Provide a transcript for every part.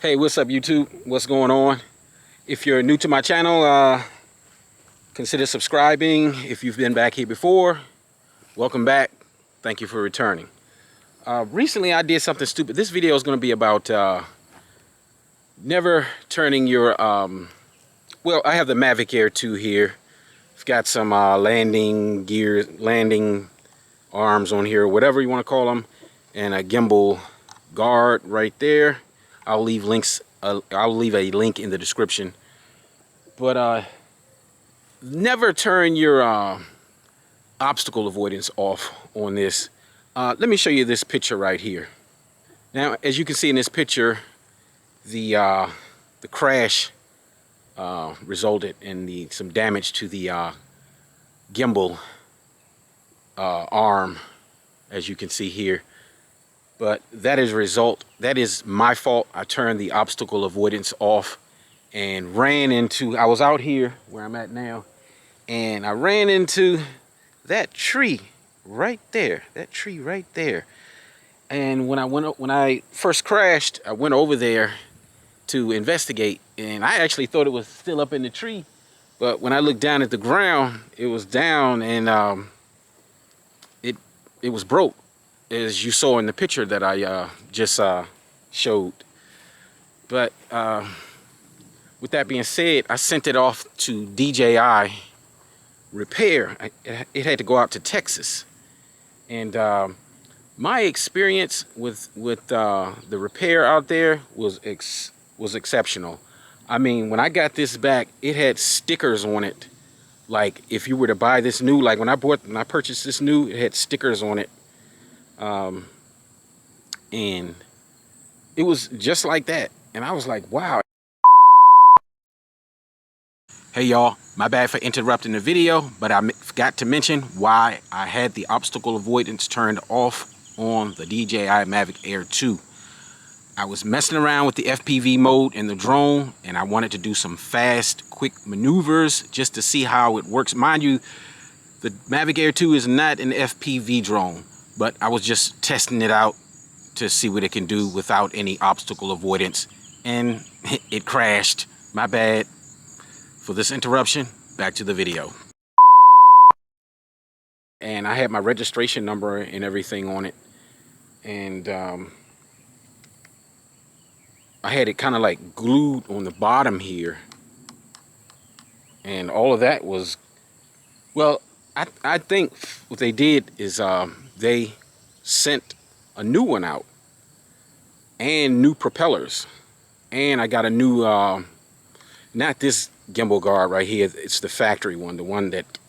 Hey, what's up YouTube? What's going on? If you're new to my channel, consider subscribing. If you've been back here before, welcome back. Thank you for returning. Recently I did something stupid. This video is going to be about never turning your, well, I have the Mavic Air 2 here. It's got some landing gears, landing arms on here, whatever you want to call them, and a gimbal guard right there. I'll leave links. I'll leave a link in the description. But never turn your obstacle avoidance off on this. Let me show you this picture right here. Now, as you can see in this picture, the crash resulted in some damage to the gimbal arm, as you can see here. But that is my fault. I turned the obstacle avoidance off and ran into, I was out here where I'm at now, and I ran into that tree right there, And when I first crashed, I went over there to investigate, and I actually thought it was still up in the tree. But when I looked down at the ground, it was down, and it was broke, as you saw in the picture that I just showed. But with that being said, I sent it off to DJI Repair. It had to go out to Texas. And my experience with the repair out there was exceptional. I mean, when I got this back, it had stickers on it. Like if you were to buy this new, like when I purchased this new, it had stickers on it. And it was just like that, and I was like, wow. Hey y'all, my bad for interrupting the video, but I forgot to mention why I had the obstacle avoidance turned off on the DJI Mavic Air 2. I was messing around with the FPV mode in the drone, and I wanted to do some fast, quick maneuvers just to see how it works. Mind you, the Mavic Air 2 is not an FPV drone, but I was just testing it out to see what it can do without any obstacle avoidance, and it crashed. My bad for this interruption. Back to the video. And I had my registration number and everything on it, and I had it kind of like glued on the bottom here, and all of that was, well, I think what they did is they sent a new one out and new propellers, and I got a new not this gimbal guard right here, it's the factory one, the one that,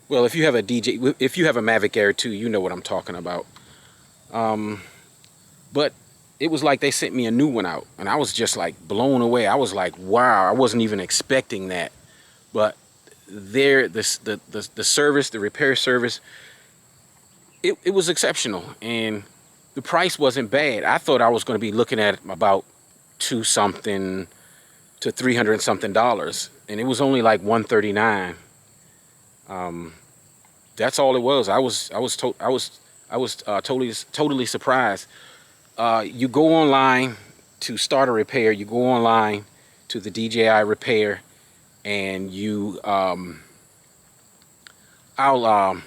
well, if you have a Mavic Air 2, you know what I'm talking about. But it was like they sent me a new one out, and I was just like blown away. I was like, wow, I wasn't even expecting that. But there, the service, the repair service, it was exceptional, and the price wasn't bad. I thought I was going to be looking at about $200 something to $300 something, and it was only like $139. That's all it was. I was totally surprised. You go online to start a repair. You go online to the DJI Repair, and you I'll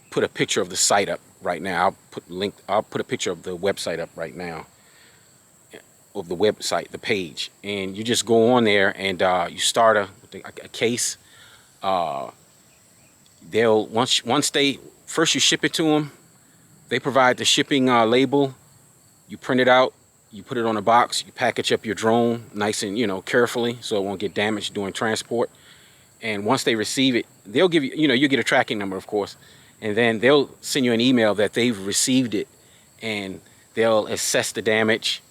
put a picture of the site up right now. I'll put a picture of the website up right now, of the website, the page, and you just go on there and you start a case. They'll once first you ship it to them, they provide the shipping label. You print it out, you put it on a box, you package up your drone nice and carefully so it won't get damaged during transport. And once they receive it, they'll give you, you get a tracking number, of course, and then they'll send you an email that they've received it, and they'll assess the damage,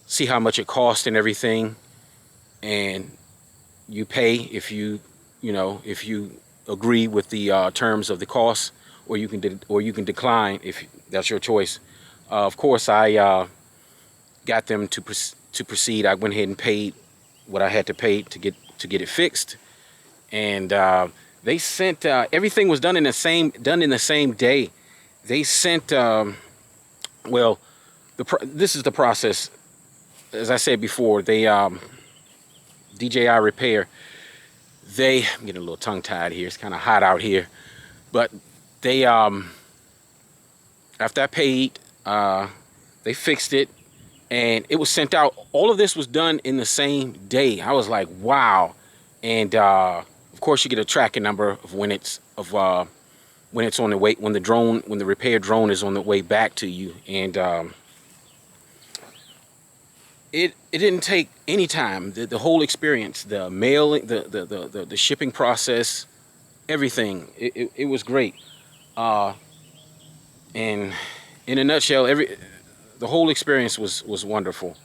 see how much it cost and everything, and you pay if you agree with the terms of the cost, or you can decline if that's your choice. Of course, I got them to proceed. I went ahead and paid what I had to pay to get it fixed, and they sent everything was done in the same day. They sent well, this is the process. as I said before, they DJI Repair. I'm getting a little tongue-tied here. It's kind of hot out here, but they after I paid, they fixed it, and it was sent out. All of this was done in the same day. I was like, wow. And of course, you get a tracking number of when it's on the way, when the repair drone is on the way back to you. And it didn't take any time. The whole experience, the mailing, the shipping process, everything. It was great. And in a nutshell, the whole experience was wonderful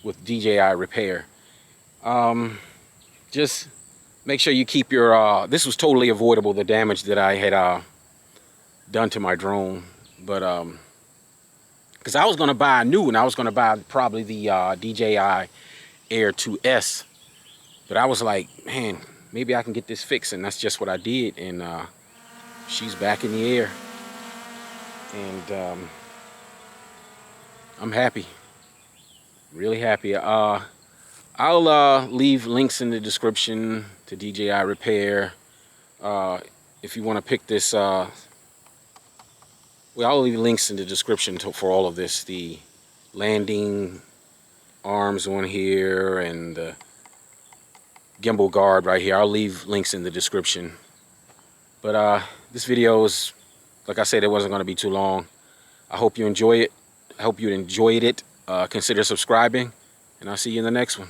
with DJI Repair. Just make sure you keep your, this was totally avoidable, the damage that I had done to my drone. But, because I was going to buy a new one. I was going to buy probably the DJI Air 2S. But I was like, man, maybe I can get this fixed. And that's just what I did. And she's back in the air. And I'm happy. Really happy. I'll leave links in the description to DJI Repair. If you want to pick this, well, I'll leave links in the description for all of this. The landing arms on here and the gimbal guard right here. I'll leave links in the description. But this video is, like I said, it wasn't going to be too long. I hope you enjoy it. I hope you enjoyed it. Consider subscribing, and I'll see you in the next one.